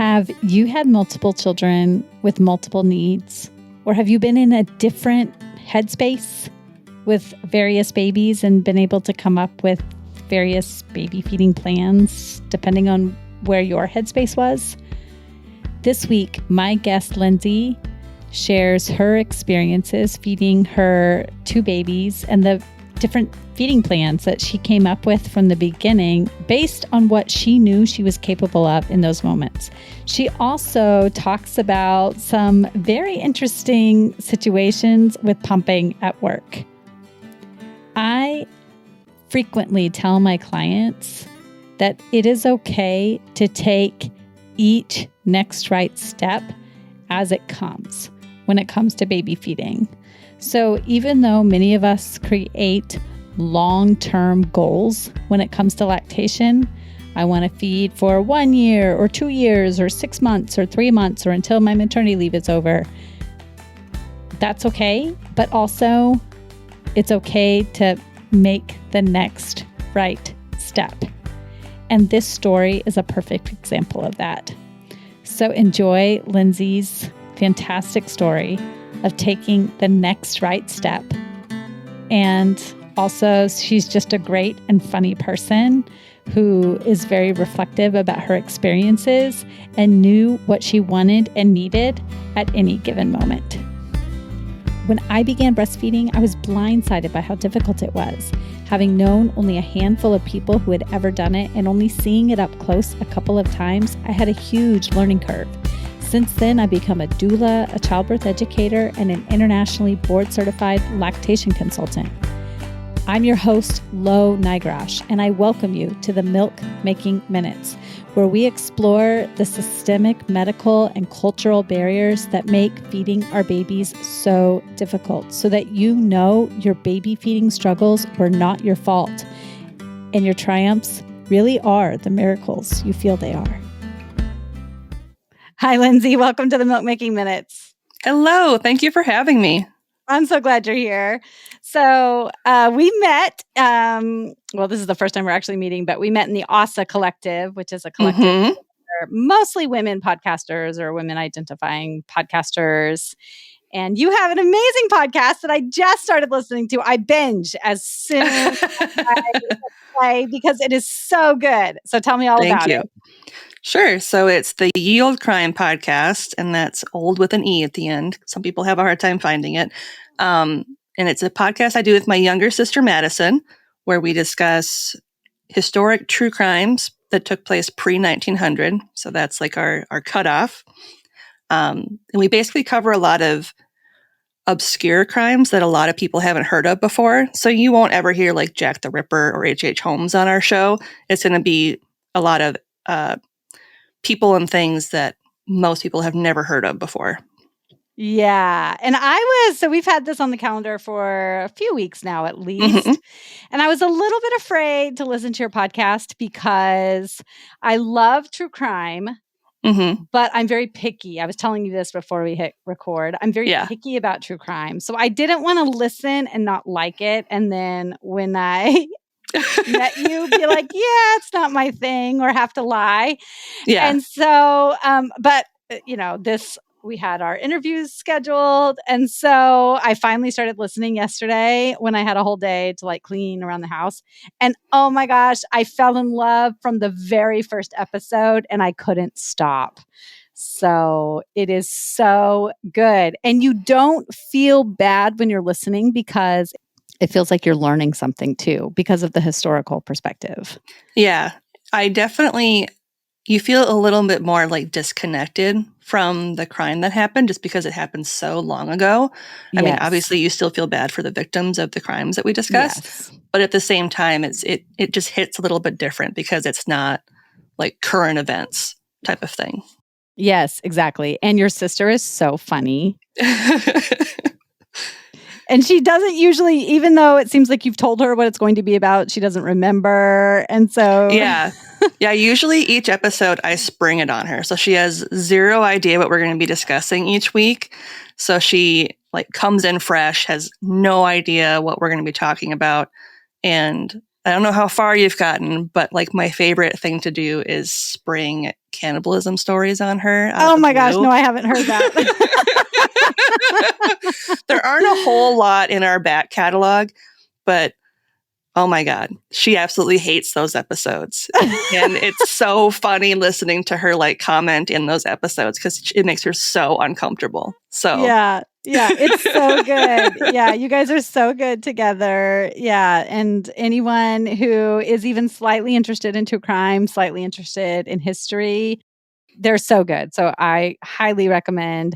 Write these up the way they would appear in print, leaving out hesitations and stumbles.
Have you had multiple children with multiple needs? Or have you been in a different headspace with various babies and been able to come up with various baby feeding plans depending on where your headspace was? This week, my guest, Lindsay, shares her experiences feeding her 2 babies and the different feeding plans that she came up with from the beginning based on what she knew she was capable of in those moments. She also talks about some very interesting situations with pumping at work. I frequently tell my clients that it is okay to take each next right step as it comes when it comes to baby feeding. So even though many of us create long-term goals when it comes to lactation, I want to feed for 1 year or 2 years or 6 months or 3 months or until my maternity leave is over. That's okay, but also it's okay to make the next right step. And this story is a perfect example of that. So enjoy Lindsay's fantastic story of taking the next right step. And also, she's just a great and funny person who is very reflective about her experiences and knew what she wanted and needed at any given moment. When I began breastfeeding, I was blindsided by how difficult it was. Having known only a handful of people who had ever done it and only seeing it up close a couple of times, I had a huge learning curve. Since then, I've become a doula, a childbirth educator, and an internationally board-certified lactation consultant. I'm your host, Lo Nigrash, and I welcome you to the Milk Making Minutes, where we explore the systemic, medical, and cultural barriers that make feeding our babies so difficult, so that you know your baby feeding struggles were not your fault, and your triumphs really are the miracles you feel they are. Hi, Lindsay. Welcome to the Milk Making Minutes. Hello. Thank you for having me. I'm so glad you're here. So we met, well, this is the first time we're actually meeting, but we met in the ASA Collective, which is a collective for mostly women podcasters or women identifying podcasters. And you have an amazing podcast that I just started listening to. I binge as soon as I play because it is so good. So tell me all about it. Sure. So it's the Yield Crime podcast, and that's old with an E at the end. Some people have a hard time finding it. And it's a podcast I do with my younger sister, Madison, where we discuss historic true crimes that took place pre-1900. So that's like our cutoff. And we basically cover a lot of obscure crimes that a lot of people haven't heard of before. So you won't ever hear like Jack the Ripper or H.H. Holmes on our show. It's going to be a lot of people and things that most people have never heard of before. Yeah. And so we've had this on the calendar for a few weeks now, at least. And I was a little bit afraid to listen to your podcast because I love true crime, but I'm very picky. I was telling you this before we hit record. I'm very picky about true crime. So I didn't want to listen and not like it. And then when I met you, be like, yeah, it's not my thing, or have to lie. Yeah. And so, but we had our interviews scheduled. And so I finally started listening yesterday when I had a whole day to like clean around the house. And oh my gosh, I fell in love from the very first episode and I couldn't stop. So it is so good. And you don't feel bad when you're listening because it feels like you're learning something too because of the historical perspective. Yeah, you feel a little bit more like disconnected from the crime that happened just because it happened so long ago. I mean, obviously you still feel bad for the victims of the crimes that we discussed, but at the same time, it just hits a little bit different because it's not like current events type of thing. Yes, exactly. And your sister is so funny. And she doesn't usually, even though it seems like you've told her what it's going to be about, she doesn't remember. And so... Yeah, usually each episode I spring it on her. So she has zero idea what we're going to be discussing each week. So she like comes in fresh, has no idea what we're going to be talking about. And I don't know how far you've gotten, but like my favorite thing to do is spring cannibalism stories on her. Oh my gosh, no, I haven't heard that. There aren't a whole lot in our back catalog, but oh my God, she absolutely hates those episodes. And it's so funny listening to her like comment in those episodes because it makes her so uncomfortable. So yeah, it's so good. Yeah, you guys are so good together. Yeah, and anyone who is even slightly interested in true crime, slightly interested in history, they're so good. So I highly recommend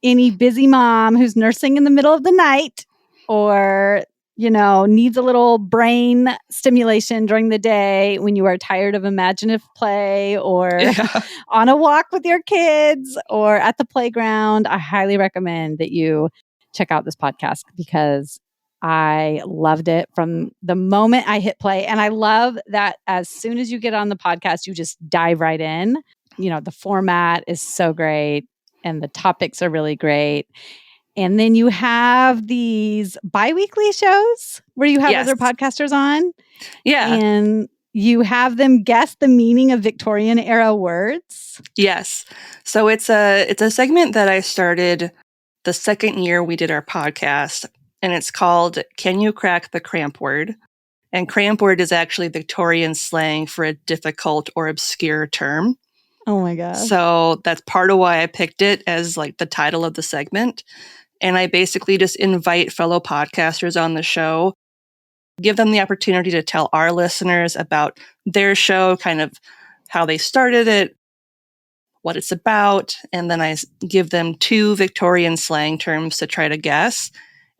any busy mom who's nursing in the middle of the night or needs a little brain stimulation during the day when you are tired of imaginative play or on a walk with your kids or at the playground. I highly recommend that you check out this podcast because I loved it from the moment I hit play. And I love that as soon as you get on the podcast, you just dive right in. The format is so great and the topics are really great. And then you have these bi-weekly shows where you have other podcasters on. Yeah. And you have them guess the meaning of Victorian era words. Yes. So it's a segment that I started the second year we did our podcast, and it's called Can You Crack the Cramp Word? And cramp word is actually Victorian slang for a difficult or obscure term. Oh my gosh. So that's part of why I picked it as like the title of the segment. And I basically just invite fellow podcasters on the show, give them the opportunity to tell our listeners about their show, kind of how they started it, what it's about. And then I give them 2 Victorian slang terms to try to guess.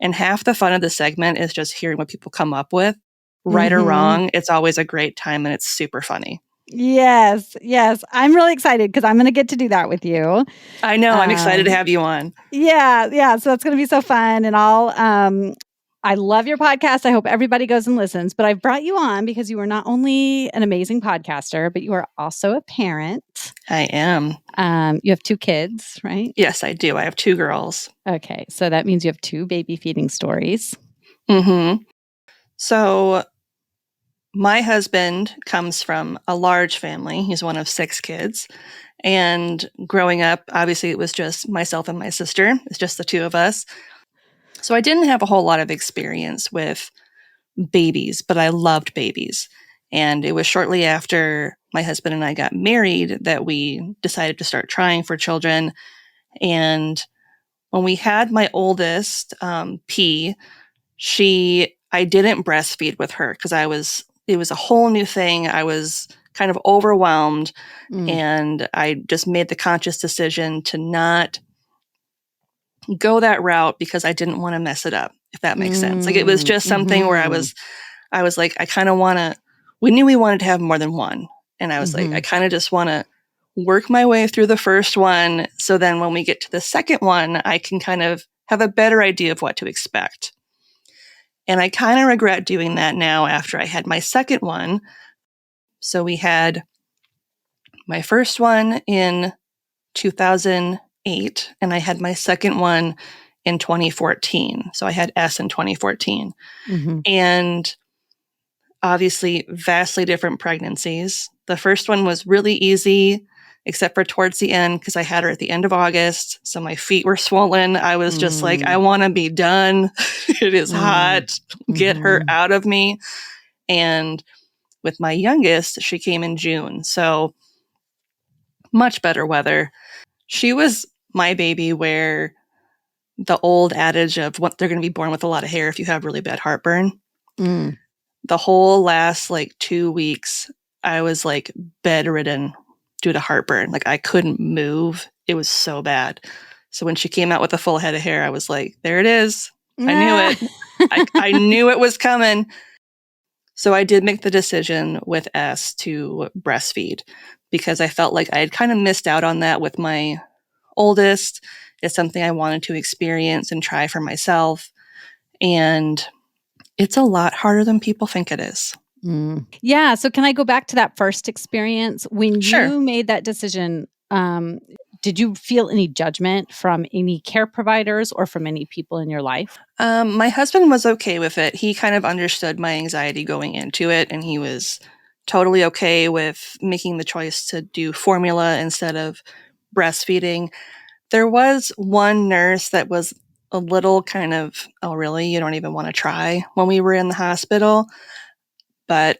And half the fun of the segment is just hearing what people come up with. Right or wrong, it's always a great time and it's super funny. Yes. I'm really excited because I'm going to get to do that with you. I know. I'm excited to have you on. Yeah. So it's going to be so fun. And I love your podcast. I hope everybody goes and listens. But I've brought you on because you are not only an amazing podcaster, but you are also a parent. I am. You have 2 kids, right? Yes, I do. I have 2 girls. Okay. So that means you have 2 baby feeding stories. Mm-hmm. So my husband comes from a large family. He's one of 6 kids. And growing up, obviously, it was just myself and my sister. It's just the 2 of us. So I didn't have a whole lot of experience with babies, but I loved babies. And it was shortly after my husband and I got married that we decided to start trying for children. And when we had my oldest, P, I didn't breastfeed with her because it was a whole new thing. I was kind of overwhelmed and I just made the conscious decision to not go that route because I didn't want to mess it up, if that makes sense. Like it was just something where I was like, I kind of we knew we wanted to have more than one. And I was like, I kind of just want to work my way through the first one. So then when we get to the second one, I can kind of have a better idea of what to expect. And I kind of regret doing that now after I had my second one. So we had my first one in 2008, and I had my second one in 2014. So I had S in 2014. And obviously, vastly different pregnancies. The first one was really easy, except for towards the end, because I had her at the end of August. So my feet were swollen. I was just like, I want to be done. It is hot. Get her out of me. And with my youngest, she came in June. So much better weather. She was my baby where the old adage of what they're going to be born with a lot of hair if you have really bad heartburn. The whole last 2 weeks, I was like bedridden due to heartburn. Like I couldn't move. It was so bad. So when she came out with a full head of hair, I was like, there it is. I knew it. I knew it was coming. So I did make the decision with S to breastfeed because I felt like I had kind of missed out on that with my oldest. It's something I wanted to experience and try for myself. And it's a lot harder than people think it is. Yeah. So can I go back to that first experience when Sure. you made that decision? did you feel any judgment from any care providers or from any people in your life? My husband was okay with it. He kind of understood my anxiety going into it, and he was totally okay with making the choice to do formula instead of breastfeeding. There was one nurse that was a little kind of, oh, really? You don't even want to try when we were in the hospital. But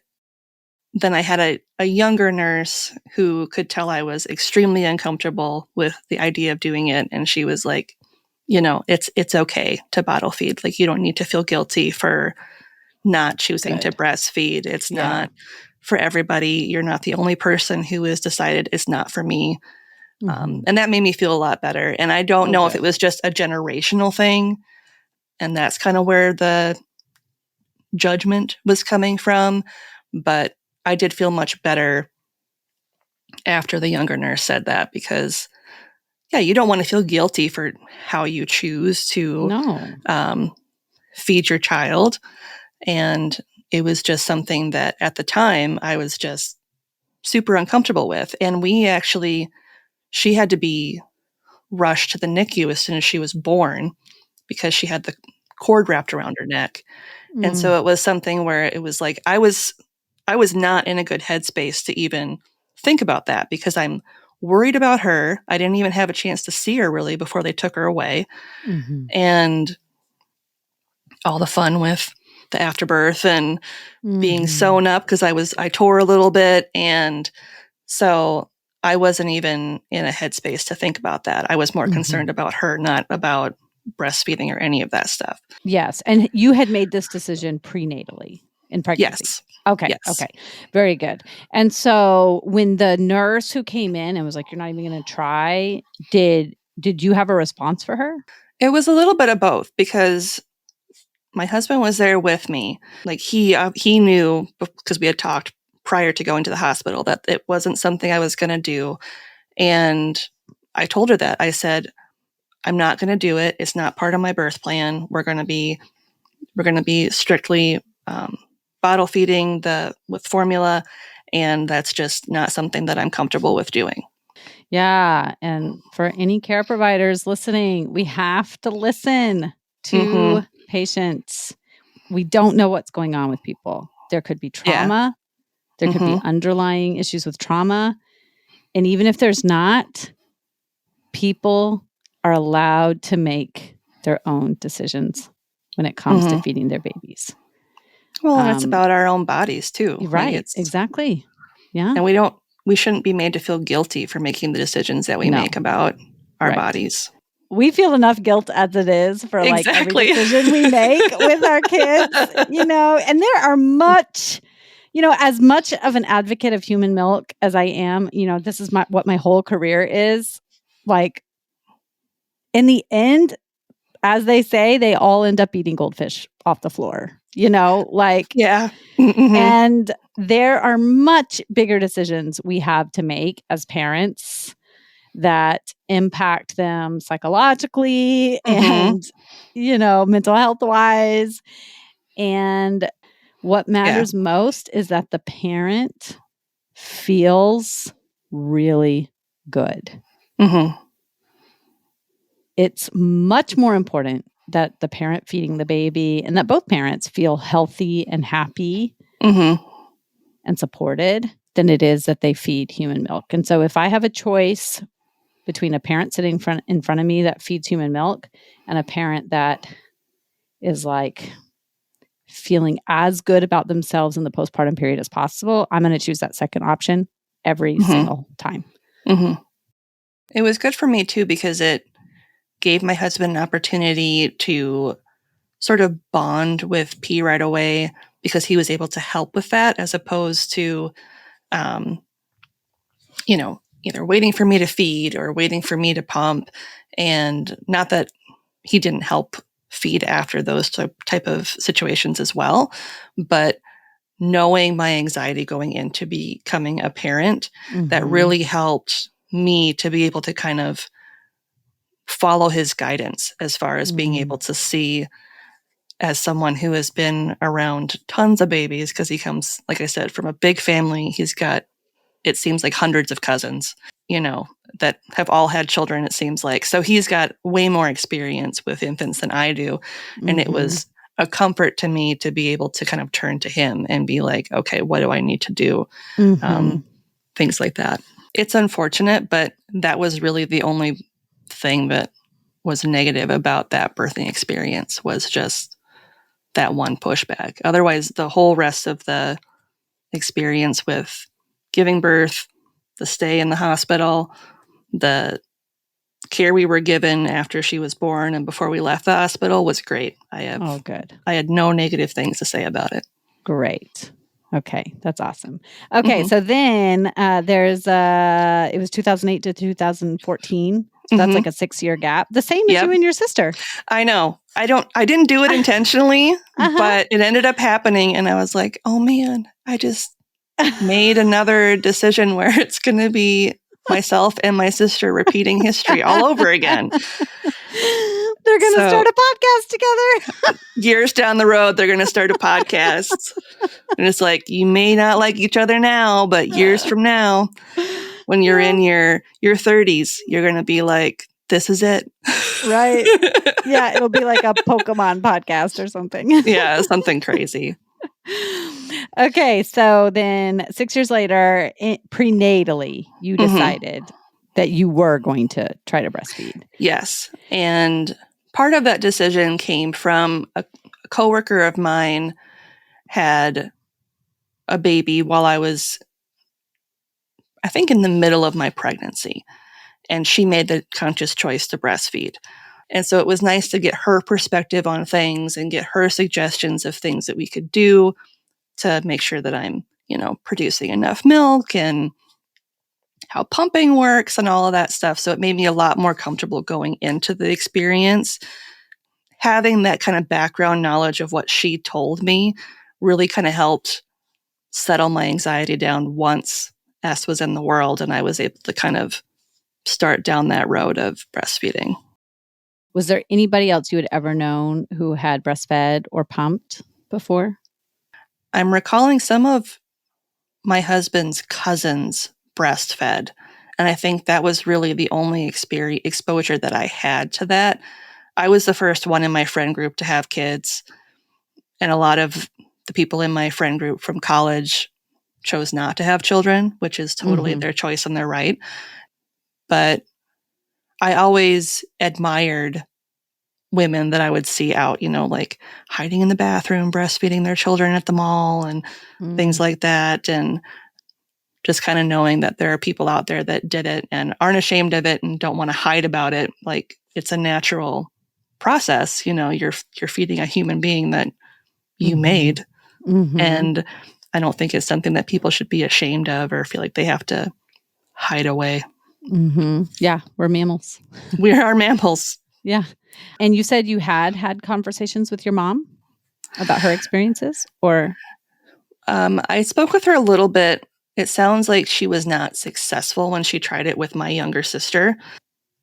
then I had a younger nurse who could tell I was extremely uncomfortable with the idea of doing it. And she was like, it's okay to bottle feed. Like, you don't need to feel guilty for not choosing to Good. breastfeed. It's Yeah. not for everybody. You're not the only person who has decided it's not for me. And that made me feel a lot better. And I don't know if it was just a generational thing. And that's kind of where the judgment was coming from. But I did feel much better after the younger nurse said that, because, yeah, you don't want to feel guilty for how you choose to feed your child. And it was just something that at the time I was just super uncomfortable with. And she had to be rushed to the NICU as soon as she was born because she had the cord wrapped around her neck. And so it was something where it was like I was not in a good headspace to even think about that, because I'm worried about her. I didn't even have a chance to see her really before they took her away. And all the fun with the afterbirth and being sewn up, because I tore a little bit. And so I wasn't even in a headspace to think about that. I was more concerned about her, not about breastfeeding or any of that stuff. Yes. And you had made this decision prenatally in pregnancy? Yes. Okay. Yes. Okay. Very good. And so when the nurse who came in and was like, "You're not even going to try," did you have a response for her? It was a little bit of both, because my husband was there with me. Like, he knew, because we had talked prior to going to the hospital, that it wasn't something I was going to do. And I told her that. I said, I'm not going to do it. It's not part of my birth plan. We're going to be strictly bottle feeding with formula. And that's just not something that I'm comfortable with doing. Yeah. And for any care providers listening, we have to listen to patients. We don't know what's going on with people. There could be trauma. There could be underlying issues with trauma. And even if there's not, people are allowed to make their own decisions when it comes to feeding their babies. Well, and it's about our own bodies too. Right. Like, exactly. Yeah. And we shouldn't be made to feel guilty for making the decisions that we make about our bodies. We feel enough guilt as it is for like every decision we make with our kids, and there are as much of an advocate of human milk as I am, this is what my whole career is. Like, in the end, as they say, they all end up eating goldfish off the floor, Yeah. And there are much bigger decisions we have to make as parents that impact them psychologically and, mental health wise. And what matters most is that the parent feels really good. It's much more important that the parent feeding the baby and that both parents feel healthy and happy and supported than it is that they feed human milk. And so if I have a choice between a parent sitting in front of me that feeds human milk and a parent that is like feeling as good about themselves in the postpartum period as possible, I'm going to choose that second option every single time. It was good for me too, because it gave my husband an opportunity to sort of bond with P right away, because he was able to help with that, as opposed to, either waiting for me to feed or waiting for me to pump. And not that he didn't help feed after those type of situations as well, but knowing my anxiety going into becoming a parent, that really helped me to be able to kind of follow his guidance as far as being able to see, as someone who has been around tons of babies, because he comes, like I said, from a big family. He's got it seems like hundreds of cousins, that have all had children, it seems like. So he's got way more experience with infants than I do. And it was a comfort to me to be able to kind of turn to him and be like, okay, what do I need to do? Things like that. It's unfortunate, but that was really the only thing that was negative about that birthing experience, was just that one pushback. Otherwise, the whole rest of the experience with giving birth, the stay in the hospital, the care we were given after she was born and before we left the hospital was great. Good. I had no negative things to say about it. Great. Okay, that's awesome. Okay, so then there's it was 2008 to 2014. So that's like a 6-year gap. The same as you and your sister. I know. I didn't do it intentionally, but it ended up happening, and I was like, oh man, I just made another decision where it's going to be myself and my sister repeating history all over again. They're going to start a podcast together. Years down the road, they're going to start a podcast. And it's like, you may not like each other now, but years from now, when you're in your 30s, you're going to be like, this is it. Right. Yeah, it'll be like a Pokemon podcast or something. Yeah, something crazy. Okay, so then 6 years later, prenatally, you decided that you were going to try to breastfeed. Yes. And part of that decision came from a coworker of mine had a baby while I was, I think, in the middle of my pregnancy. And she made the conscious choice to breastfeed. And so it was nice to get her perspective on things and get her suggestions of things that we could do to make sure that I'm, producing enough milk and how pumping works and all of that stuff. So it made me a lot more comfortable going into the experience. Having that kind of background knowledge of what she told me really kind of helped settle my anxiety down once S was in the world and I was able to kind of start down that road of breastfeeding. Was there anybody else you had ever known who had breastfed or pumped before? I'm recalling some of my husband's cousins breastfed. And I think that was really the only exposure that I had to that. I was the first one in my friend group to have kids. And a lot of the people in my friend group from college chose not to have children, which is totally their choice and their right. But I always admired women that I would see out, like hiding in the bathroom, breastfeeding their children at the mall and things like that. And just kind of knowing that there are people out there that did it and aren't ashamed of it and don't want to hide about it. Like it's a natural process. You're feeding a human being that you made. And I don't think it's something that people should be ashamed of or feel like they have to hide away. Yeah, we're mammals. We are mammals. Yeah. And you said you had conversations with your mom about her experiences, or? I spoke with her a little bit. It sounds like she was not successful when she tried it with my younger sister.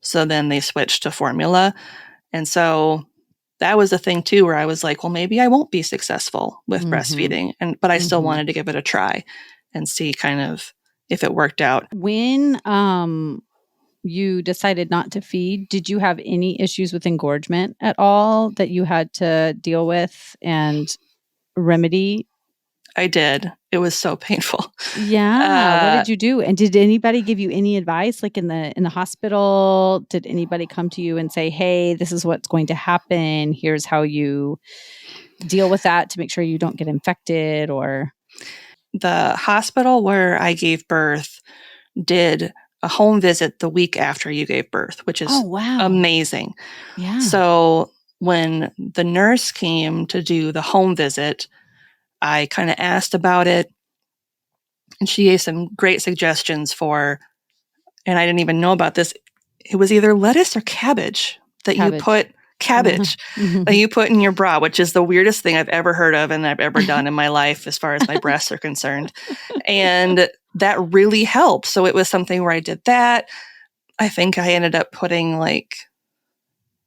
So then they switched to formula. And so that was a thing too, where I was like, well, maybe I won't be successful with breastfeeding. But I still wanted to give it a try and see kind of if it worked out. When you decided not to feed, did you have any issues with engorgement at all that you had to deal with and remedy? I did. It was so painful. Yeah. What did you do? And did anybody give you any advice, like in the hospital? Did anybody come to you and say, hey, this is what's going to happen. Here's how you deal with that to make sure you don't get infected? Or the hospital where I gave birth did a home visit the week after you gave birth, which is amazing. Yeah. So when the nurse came to do the home visit, I kind of asked about it, and she gave some great suggestions for, and I didn't even know about this. It was either lettuce or cabbage that you put that you put in your bra, which is the weirdest thing I've ever heard of and I've ever done in my life as far as my breasts are concerned. And that really helped. So it was something where I did that. I think I ended up putting like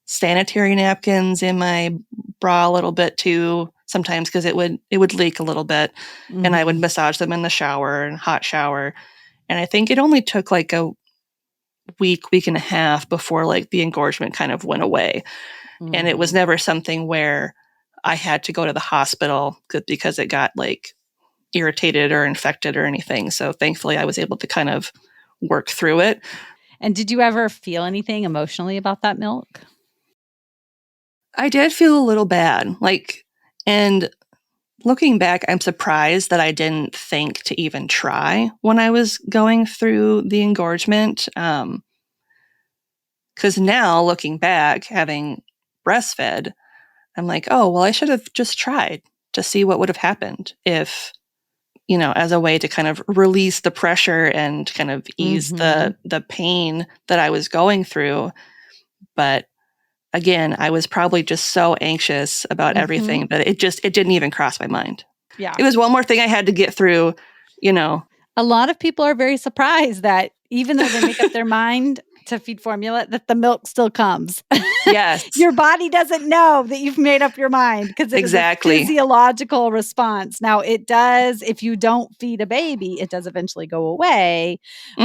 sanitary napkins in my bra a little bit too, sometimes because it would leak a little bit, and I would massage them in the shower and hot shower. And I think it only took like a week and a half before like the engorgement kind of went away. Mm-hmm. And it was never something where I had to go to the hospital because it got like irritated or infected or anything. So thankfully I was able to kind of work through it. And did you ever feel anything emotionally about that milk? I did feel a little bad. And looking back, I'm surprised that I didn't think to even try when I was going through the engorgement. Because now looking back, having breastfed, I'm like, oh, well, I should have just tried to see what would have happened if, as a way to kind of release the pressure and kind of ease the pain that I was going through. But again, I was probably just so anxious about everything that it didn't even cross my mind. Yeah. It was one more thing I had to get through, A lot of people are very surprised that even though they make up their mind to feed formula, that the milk still comes. Yes. Your body doesn't know that you've made up your mind because it is a physiological response. Now, it does, if you don't feed a baby, it does eventually go away,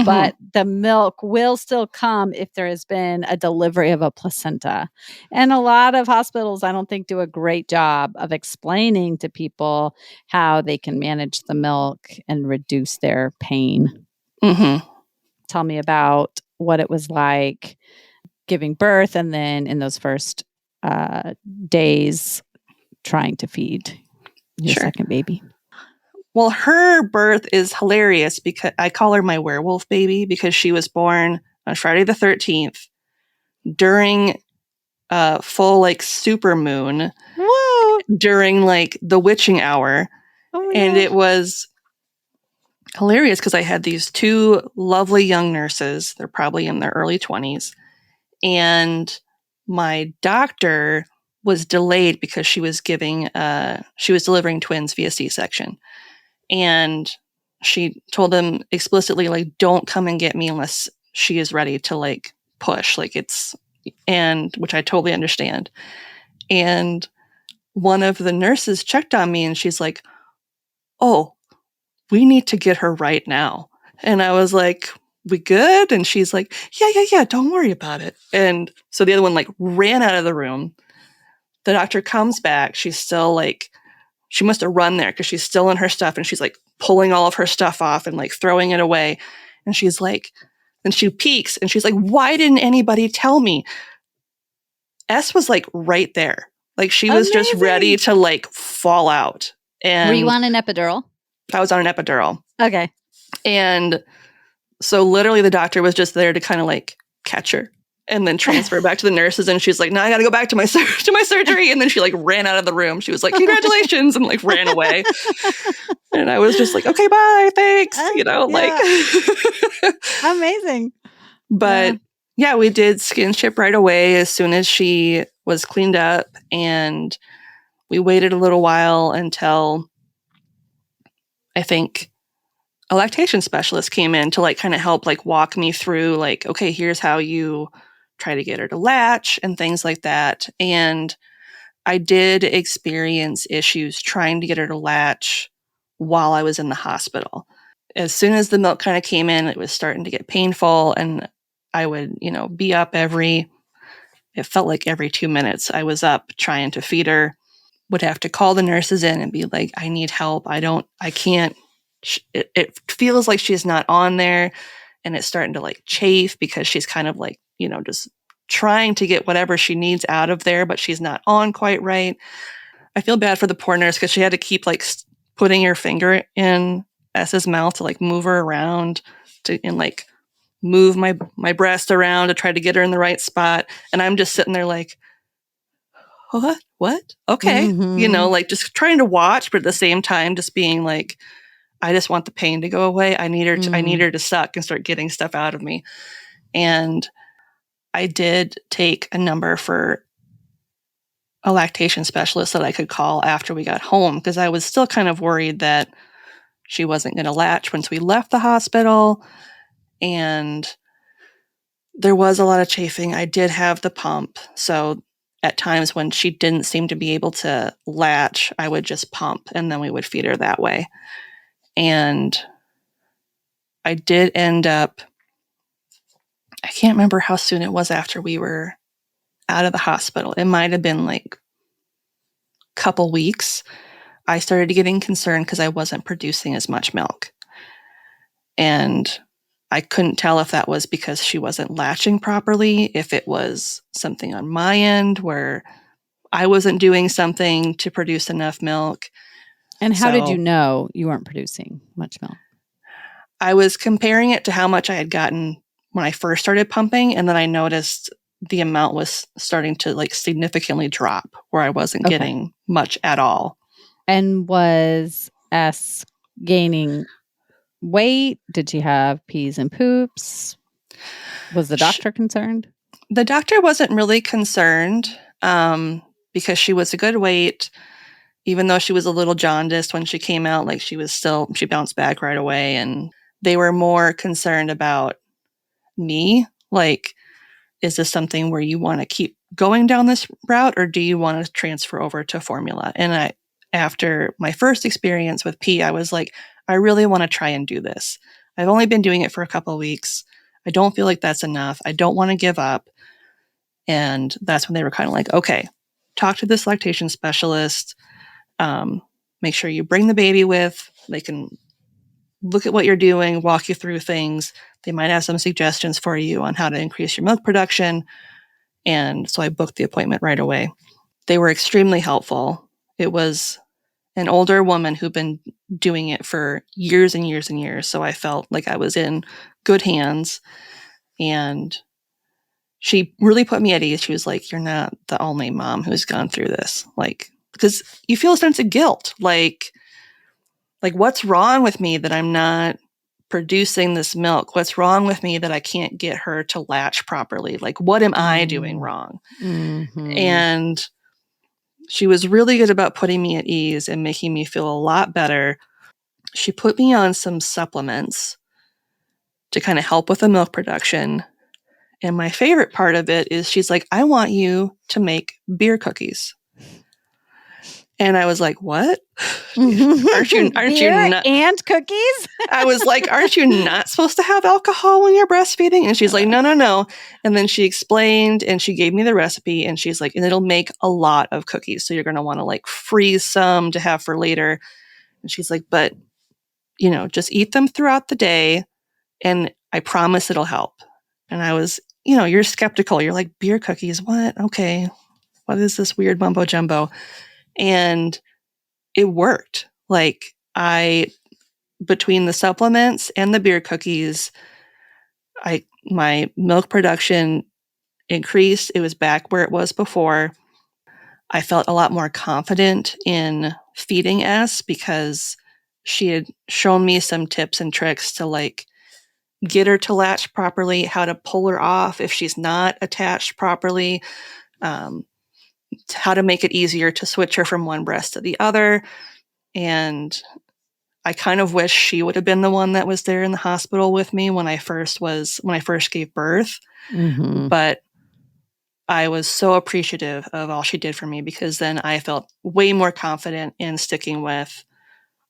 but the milk will still come if there has been a delivery of a placenta. And a lot of hospitals, I don't think, do a great job of explaining to people how they can manage the milk and reduce their pain. Tell me about what it was like giving birth and then in those first days trying to feed your second baby. Well, her birth is hilarious because I call her my werewolf baby because she was born on Friday the 13th during full like super moon. Whoa! During like the witching hour. And it was hilarious because I had these two lovely young nurses. They're probably in their early 20s. And my doctor was delayed because she was delivering twins via C-section. And she told them explicitly, like, don't come and get me unless she is ready to like push. Which I totally understand. And one of the nurses checked on me and she's like, oh, we need to get her right now. And I was like, we good? And she's like, yeah, don't worry about it. And so the other one like ran out of the room. The doctor comes back. She's still like, she must have run there because she's still in her stuff and she's like pulling all of her stuff off and like throwing it away. And she's like, and she peeks and she's like, why didn't anybody tell me? S was like right there. Like she was just ready to like fall out. And were you on an epidural? I was on an epidural. Okay. And so literally the doctor was just there to kind of like catch her and then transfer back to the nurses. And she's like, no, I got to go back to my surgery. And then she like ran out of the room. She was like, congratulations. And like ran away. And I was just like, okay, bye. Thanks. Amazing. But yeah, we did skinship right away as soon as she was cleaned up. And we waited a little while until I think a lactation specialist came in to like kind of help like walk me through like, okay, here's how you try to get her to latch and things like that. And I did experience issues trying to get her to latch while I was in the hospital. As soon as the milk kind of came in, it was starting to get painful and I would, be up it felt like every 2 minutes I was up trying to feed her, would have to call the nurses in and be like, I need help. I can't. It feels like she's not on there and it's starting to like chafe because she's kind of like, just trying to get whatever she needs out of there, but she's not on quite right. I feel bad for the poor nurse because she had to keep like putting her finger in S's mouth to like move her around and like move my breast around to try to get her in the right spot. And I'm just sitting there like, what? Okay. Like just trying to watch, but at the same time, just being like, I just want the pain to go away. I need her to suck and start getting stuff out of me. And I did take a number for a lactation specialist that I could call after we got home because I was still kind of worried that she wasn't going to latch once we left the hospital. And there was a lot of chafing. I did have the pump. So at times when she didn't seem to be able to latch, I would just pump and then we would feed her that way. And I did end up, I can't remember how soon it was after we were out of the hospital. It might have been like a couple weeks. I started getting concerned because I wasn't producing as much milk. And I couldn't tell if that was because she wasn't latching properly, if it was something on my end where I wasn't doing something to produce enough milk. And how did you know you weren't producing much milk? I was comparing it to how much I had gotten when I first started pumping, and then I noticed the amount was starting to like significantly drop where I wasn't getting much at all. And was S gaining weight? Did she have pees and poops? Was the doctor concerned? The doctor wasn't really concerned because she was a good weight. Even though she was a little jaundiced when she came out, like she bounced back right away. And they were more concerned about me. Like, is this something where you want to keep going down this route, or do you want to transfer over to formula? And after my first experience with pee, I was like, I really want to try and do this. I've only been doing it for a couple of weeks. I don't feel like that's enough. I don't want to give up. And that's when they were kind of like, okay, talk to this lactation specialist. Make sure you bring the baby with. They can look at what you're doing, walk you through things. They might have some suggestions for you on how to increase your milk production. And so I booked the appointment right away. They were extremely helpful. It was an older woman who'd been doing it for years and years and years. So I felt like I was in good hands. And she really put me at ease. She was like, you're not the only mom who's gone through this. Like, because you feel a sense of guilt. Like what's wrong with me that I'm not producing this milk? What's wrong with me that I can't get her to latch properly? Like, what am I doing wrong? Mm-hmm. And she was really good about putting me at ease and making me feel a lot better. She put me on some supplements to kind of help with the milk production. And my favorite part of it is she's like, I want you to make beer cookies. And I was like, what? aren't you not and cookies? I was like, aren't you not supposed to have alcohol when you're breastfeeding? And she's like, no. And then she explained and she gave me the recipe and she's like, and it'll make a lot of cookies. So you're going to want to like freeze some to have for later. And she's like, but just eat them throughout the day. And I promise it'll help. And I was, you're skeptical. You're like, beer cookies? What? Okay. What is this weird mumbo jumbo? And it worked. Like between the supplements and the beer cookies, my milk production increased. It was back where it was before. I felt a lot more confident in feeding S because she had shown me some tips and tricks to like get her to latch properly, how to pull her off if she's not attached properly, how to make it easier to switch her from one breast to the other. And I kind of wish she would have been the one that was there in the hospital with me when I first gave birth. Mm-hmm. But I was so appreciative of all she did for me because then I felt way more confident in sticking with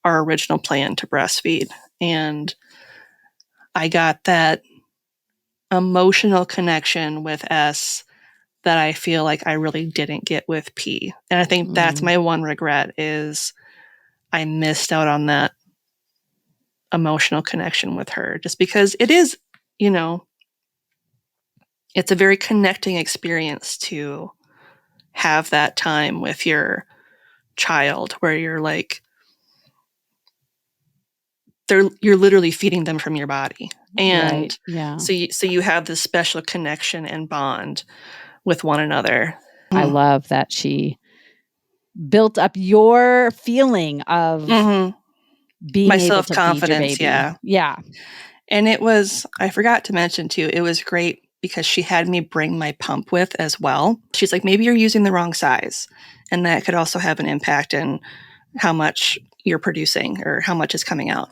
our original plan to breastfeed. And I got that emotional connection with S that I feel like I really didn't get with P. And I think that's my one regret is I missed out on that emotional connection with her just because it is, it's a very connecting experience to have that time with your child where you're like, you're literally feeding them from your body. And right. Yeah. so you have this special connection and bond with one another. I love that she built up your feeling of being my able to self-confidence. feed your baby. Yeah. And I forgot to mention too, it was great because she had me bring my pump with as well. She's like, maybe you're using the wrong size. And that could also have an impact in how much you're producing or how much is coming out.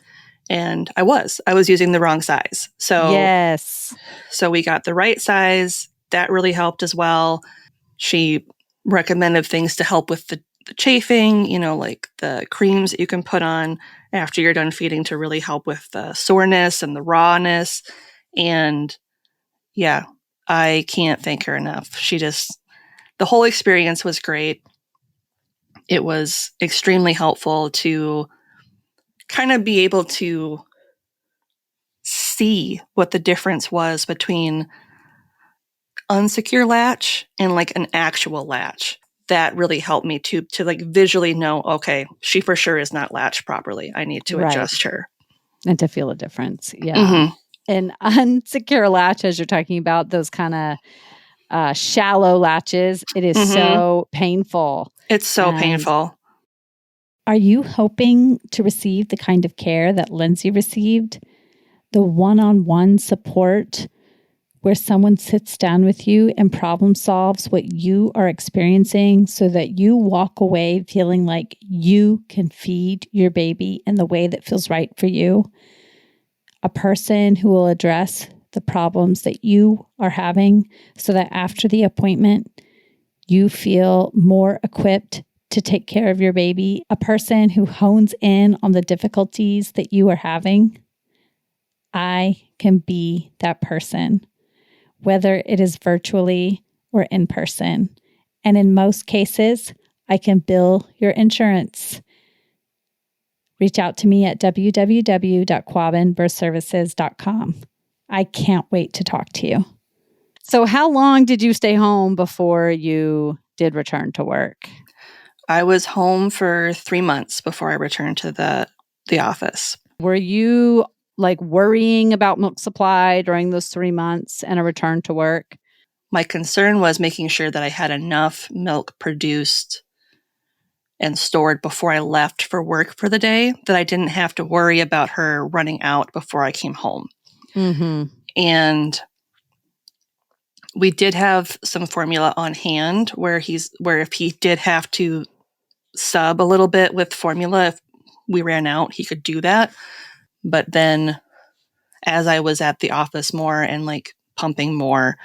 And I was using the wrong size. So yes. So we got the right size. That really helped as well. She recommended things to help with the chafing, like the creams that you can put on after you're done feeding to really help with the soreness and the rawness. And yeah, I can't thank her enough. The whole experience was great. It was extremely helpful to kind of be able to see what the difference was between unsecure latch and like an actual latch. That really helped me to like visually know, okay, she for sure is not latched properly. I need to adjust her. And to feel a difference. Yeah. Mm-hmm. An unsecure latch, as you're talking about, those kind of shallow latches, it is so painful. It's so painful. Are you hoping to receive the kind of care that Lindsay received? The one-on-one support where someone sits down with you and problem solves what you are experiencing so that you walk away feeling like you can feed your baby in the way that feels right for you. A person who will address the problems that you are having so that after the appointment, you feel more equipped to take care of your baby. A person who hones in on the difficulties that you are having. I can be that person, whether it is virtually or in person. And in most cases, I can bill your insurance. Reach out to me at www.quabbinbirthservices.com. I can't wait to talk to you. So how long did you stay home before you did return to work? I was home for 3 months before I returned to the office. Were you like worrying about milk supply during those 3 months and a return to work? My concern was making sure that I had enough milk produced and stored before I left for work for the day, that I didn't have to worry about her running out before I came home. Mm-hmm. And we did have some formula on hand where if he did have to sub a little bit with formula, if we ran out, he could do that. But then as I was at the office more and like pumping more,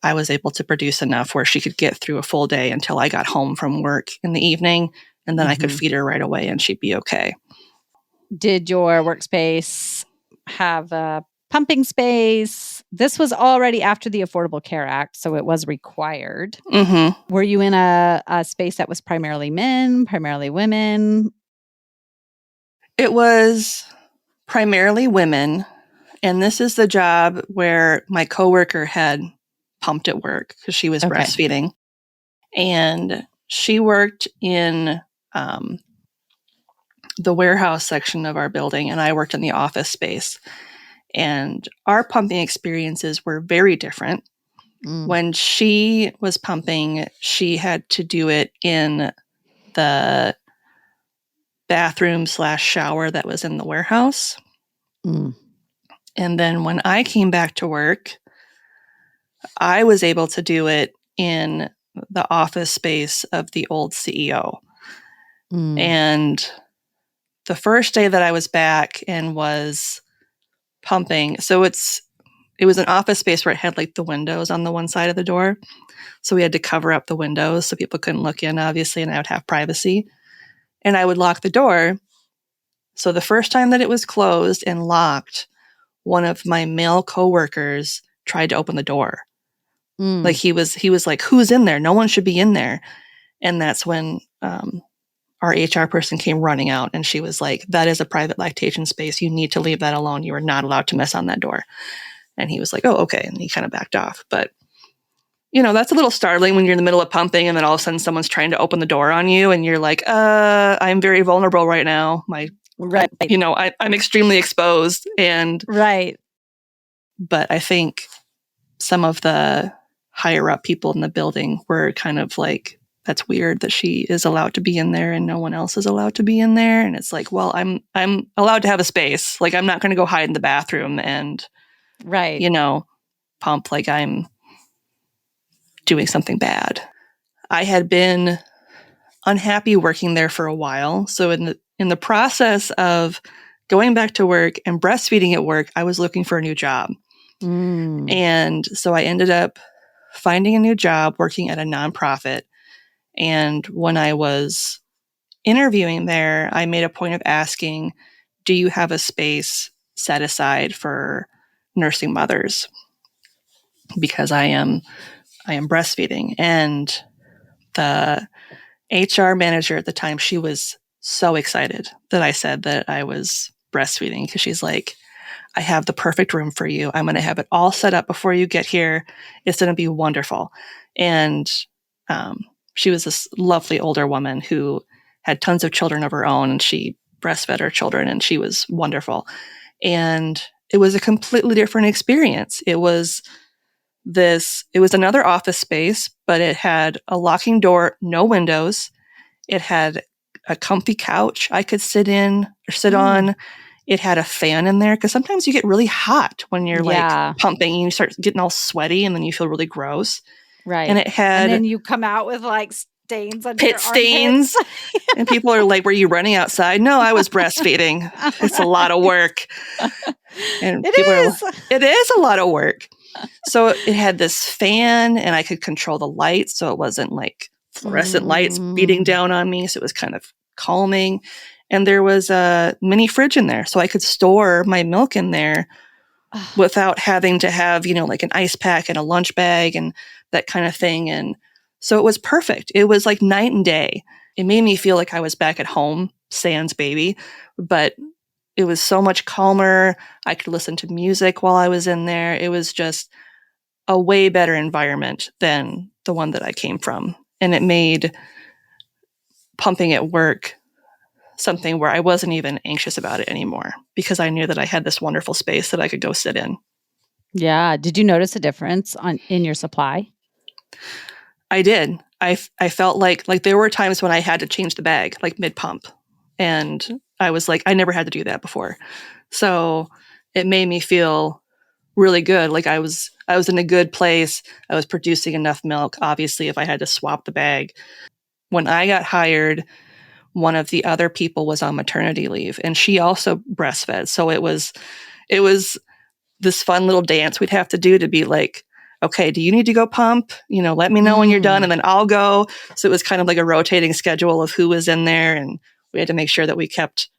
I was able to produce enough where she could get through a full day until I got home from work in the evening. And then I could feed her right away and she'd be okay. Did your workspace have a pumping space? This was already after the Affordable Care Act, so it was required. Mm-hmm. Were you in a space that was primarily men, primarily women? It was primarily women. And this is the job where my coworker had pumped at work because she was breastfeeding. And she worked in the warehouse section of our building, and I worked in the office space. And our pumping experiences were very different. When she was pumping, she had to do it in the bathroom/shower that was in the warehouse. And then when I came back to work, I was able to do it in the office space of the old CEO. And the first day that I was back and was pumping, so it was an office space where it had like the windows on the one side of the door. So we had to cover up the windows so people couldn't look in, obviously, and I would have privacy. And I would lock the door. So the first time that it was closed and locked, one of my male coworkers tried to open the door. Like he was like, who's in there? No one should be in there. And that's when our HR person came running out and she was like, that is a private lactation space. You need to leave that alone. You are not allowed to mess on that door. And he was like, oh, okay. And he kind of backed off. But, that's a little startling when you're in the middle of pumping and then all of a sudden someone's trying to open the door on you and you're like, I'm very vulnerable right now. I'm extremely exposed. But I think some of the higher up people in the building were kind of like, that's weird that she is allowed to be in there and no one else is allowed to be in there. And it's like, well, I'm allowed to have a space. Like, I'm not going to go hide in the bathroom and, pump like I'm doing something bad. I had been unhappy working there for a while. So in the process of going back to work and breastfeeding at work, I was looking for a new job. And so I ended up finding a new job working at a nonprofit. And when I was interviewing there, I made a point of asking, do you have a space set aside for nursing mothers? Because I am breastfeeding. And the HR manager at the time, she was so excited that I said that I was breastfeeding, because she's like, I have the perfect room for you. I'm going to have it all set up before you get here. It's going to be wonderful. And she was this lovely older woman who had tons of children of her own, and she breastfed her children, and she was wonderful. And it was a completely different experience. It was another office space, but it had a locking door, no windows. It had a comfy couch I could sit on. It had a fan in there, because sometimes you get really hot when you're like pumping and you start getting all sweaty and then you feel really gross. Right. And it had, and then you come out with like stains under pit your stains. And people are like, were you running outside? No, I was breastfeeding. It's a lot of work. And it is a lot of work. So it had this fan, and I could control the lights, so it wasn't like fluorescent lights beating down on me. So it was kind of calming. And there was a mini fridge in there, so I could store my milk in there without having to have, like an ice pack and a lunch bag and that kind of thing. And so it was perfect. It was like night and day. It made me feel like I was back at home, sans baby, but it was so much calmer. I could listen to music while I was in there. It was just a way better environment than the one that I came from. And it made pumping at work something where I wasn't even anxious about it anymore, because I knew that I had this wonderful space that I could go sit in. Yeah. Did you notice a difference in your supply? I did. I felt like there were times when I had to change the bag, like mid-pump. And I was like, I never had to do that before. So it made me feel really good. Like I was in a good place. I was producing enough milk. Obviously, if I had to swap the bag. When I got hired, one of the other people was on maternity leave, and she also breastfed. So it was this fun little dance we'd have to do to be like, okay, do you need to go pump? Let me know when you're done, and then I'll go. So it was kind of like a rotating schedule of who was in there, and we had to make sure that we kept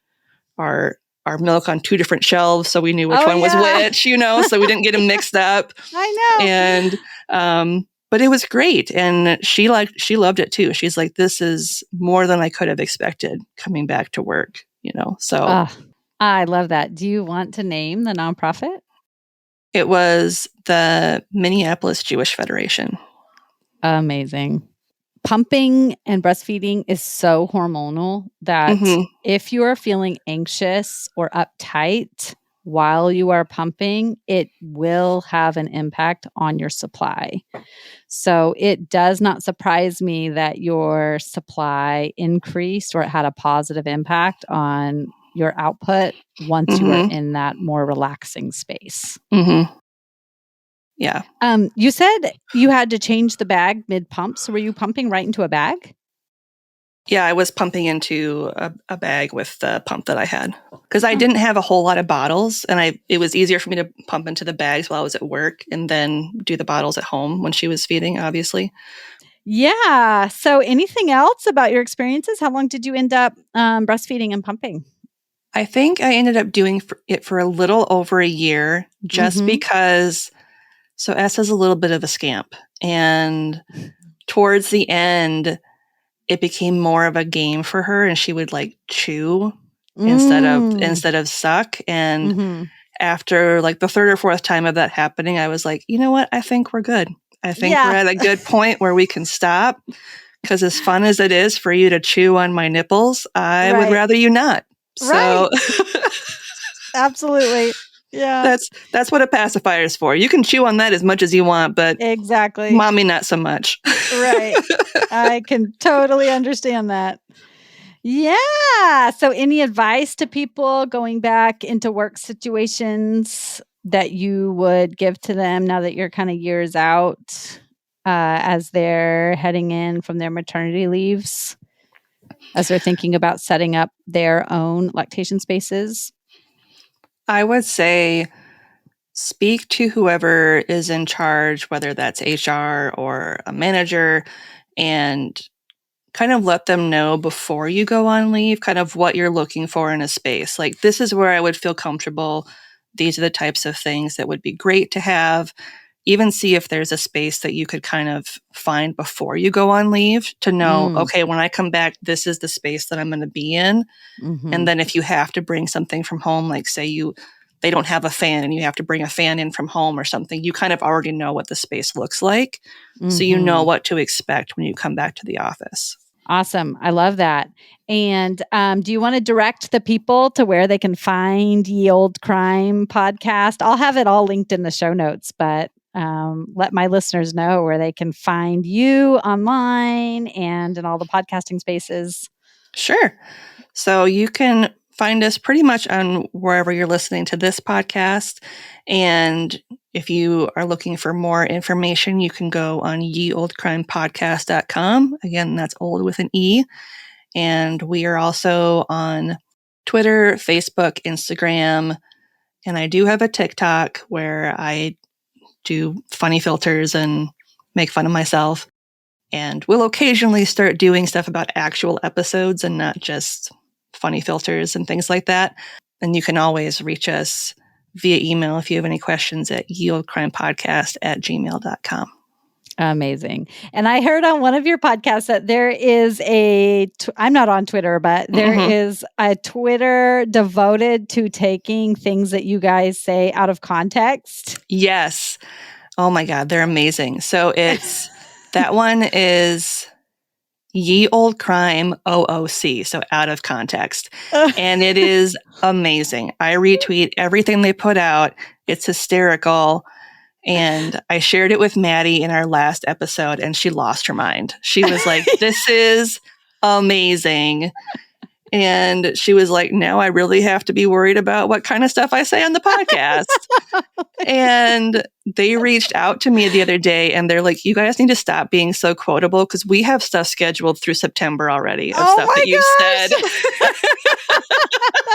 our milk on two different shelves, so we knew which one was which, so we didn't get them mixed up. I know. And but it was great, and she loved it too. She's like, this is more than I could have expected coming back to work. So I love that. Do you want to name the nonprofit? It was the Minneapolis Jewish Federation. Amazing. Pumping and breastfeeding is so hormonal that if you are feeling anxious or uptight while you are pumping, it will have an impact on your supply. So it does not surprise me that your supply increased, or it had a positive impact on your output once you are in that more relaxing space. Yeah. You said you had to change the bag mid-pump. So were you pumping right into a bag? Yeah, I was pumping into a bag with the pump that I had, because I didn't have a whole lot of bottles, and it was easier for me to pump into the bags while I was at work and then do the bottles at home when she was feeding, obviously. Yeah. So anything else about your experiences? How long did you end up breastfeeding and pumping? I think I ended up doing it for a little over a year, just because. So S is a little bit of a scamp, and towards the end, it became more of a game for her, and she would like chew instead of suck. And after like the third or fourth time of that happening, I was like, you know what? I think we're good. I think we're at a good point where we can stop, because as fun as it is for you to chew on my nipples, I would rather you not. So Absolutely. Yeah. That's what a pacifier is for. You can chew on that as much as you want, but exactly, mommy, not so much. Right. I can totally understand that. Yeah. So any advice to people going back into work situations that you would give to them now that you're kind of years out, as they're heading in from their maternity leaves, as they're thinking about setting up their own lactation spaces? I would say speak to whoever is in charge, whether that's HR or a manager, and kind of let them know before you go on leave, kind of what you're looking for in a space. Like, this is where I would feel comfortable. These are the types of things that would be great to have. Even see if there's a space that you could kind of find before you go on leave to know, okay, when I come back, this is the space that I'm going to be in. Mm-hmm. And then if you have to bring something from home, like say they don't have a fan and you have to bring a fan in from home or something, you kind of already know what the space looks like. Mm-hmm. So you know what to expect when you come back to the office. Awesome. I love that. And do you want to direct the people to where they can find Ye Olde Crime podcast? I'll have it all linked in the show notes, but let my listeners know where they can find you online and in all the podcasting spaces. Sure. So you can find us pretty much on wherever you're listening to this podcast. And if you are looking for more information, you can go on yeoldecrimepodcast.com. Again, that's old with an E. And we are also on Twitter, Facebook, Instagram. And I do have a TikTok where I do funny filters and make fun of myself. And we'll occasionally start doing stuff about actual episodes and not just funny filters and things like that. And you can always reach us via email if you have any questions at yeoldecrimepodcast@gmail.com. Amazing. And I heard on one of your podcasts that there is I'm not on Twitter, but there is a Twitter devoted to taking things that you guys say out of context. Yes. Oh my God, they're amazing. So that one is Ye Olde Crime OOC, so out of context. And it is amazing. I retweet everything they put out. It's hysterical. And I shared it with Maddie in our last episode, and she lost her mind. She was like, this is amazing. And she was like, now I really have to be worried about what kind of stuff I say on the podcast. And they reached out to me the other day and they're like, you guys need to stop being so quotable because we have stuff scheduled through September already of stuff that you've said.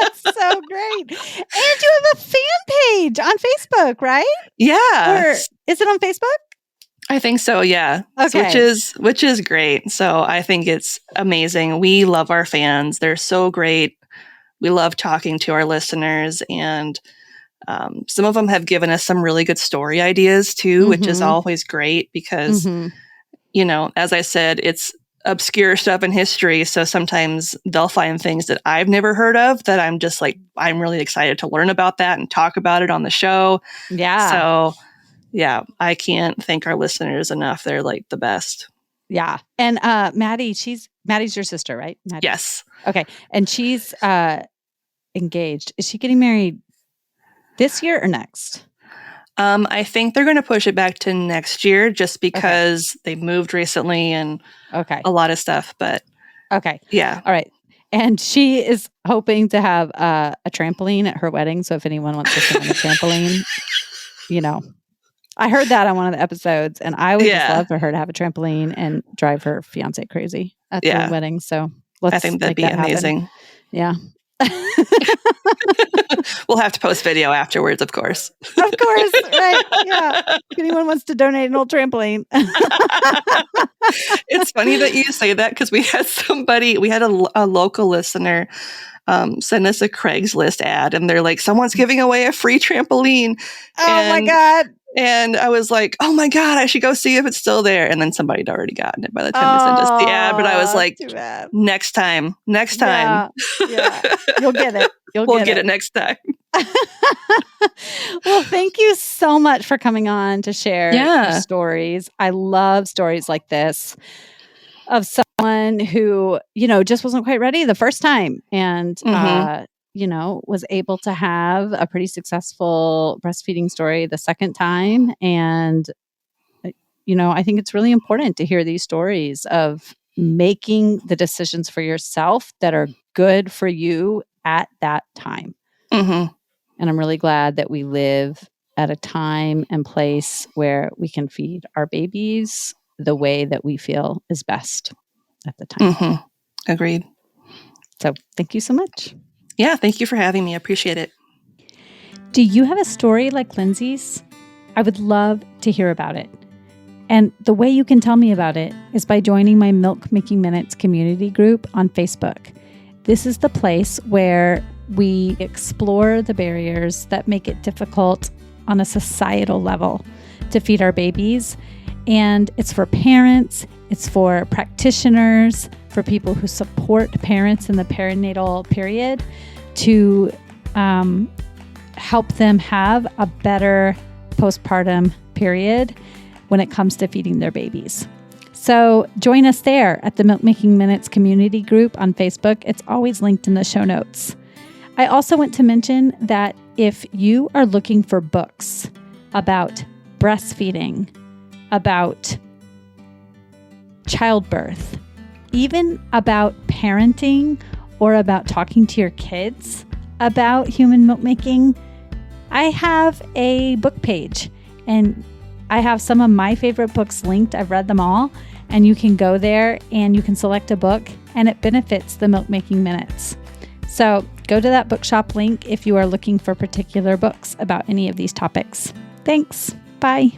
That's so great. And you have a fan page on Facebook, right? Yeah. Or is it on Facebook? I think so, yeah. Okay. Which is great. So I think it's amazing. We love our fans. They're so great. We love talking to our listeners, and some of them have given us some really good story ideas too, which is always great because, you know, as I said, it's obscure stuff in history. So sometimes they'll find things that I've never heard of that I'm just like, I'm really excited to learn about that and talk about it on the show. Yeah. So yeah, I can't thank our listeners enough. They're like the best. Yeah. And Maddie's your sister, right? Maddie? Yes. Okay. And she's engaged. Is she getting married this year or next? I think they're going to push it back to next year just because they moved recently and a lot of stuff. But yeah. All right. And she is hoping to have a trampoline at her wedding. So if anyone wants to sit on a trampoline, you know, I heard that on one of the episodes, and I would just love for her to have a trampoline and drive her fiance crazy at the wedding. So I think that'd be amazing. Yeah. We'll have to post video afterwards, of course. Of course, right? Yeah. If anyone wants to donate an old trampoline. It's funny that you say that because we had a local listener send us a Craigslist ad, and they're like, someone's giving away a free trampoline. Oh my God. And I was like, oh my God, I should go see if it's still there. And then somebody had already gotten it by the time they sent us the ad. But I was like, next time. Yeah. You'll get it. We'll get it next time. Well, thank you so much for coming on to share your stories. I love stories like this of someone who, you know, just wasn't quite ready the first time and, you know, was able to have a pretty successful breastfeeding story the second time. And, you know, I think it's really important to hear these stories of making the decisions for yourself that are good for you at that time. And I'm really glad that we live at a time and place where we can feed our babies the way that we feel is best at the time. Agreed. So thank you so much. Yeah, thank you for having me. I appreciate it. Do you have a story like Lindsay's? I would love to hear about it. And the way you can tell me about it is by joining my Milk Making Minutes community group on Facebook. This is the place where we explore the barriers that make it difficult on a societal level to feed our babies. And it's for parents, it's for practitioners, for people who support parents in the perinatal period to help them have a better postpartum period when it comes to feeding their babies. So join us there at the Milk Making Minutes community group on Facebook. It's always linked in the show notes. I also want to mention that if you are looking for books about breastfeeding, about childbirth, even about parenting or about talking to your kids about human milk making, I have a book page and I have some of my favorite books linked. I've read them all, and you can go there and you can select a book and it benefits the Milk Making Minutes. So go to that bookshop link if you are looking for particular books about any of these topics. Thanks. Bye.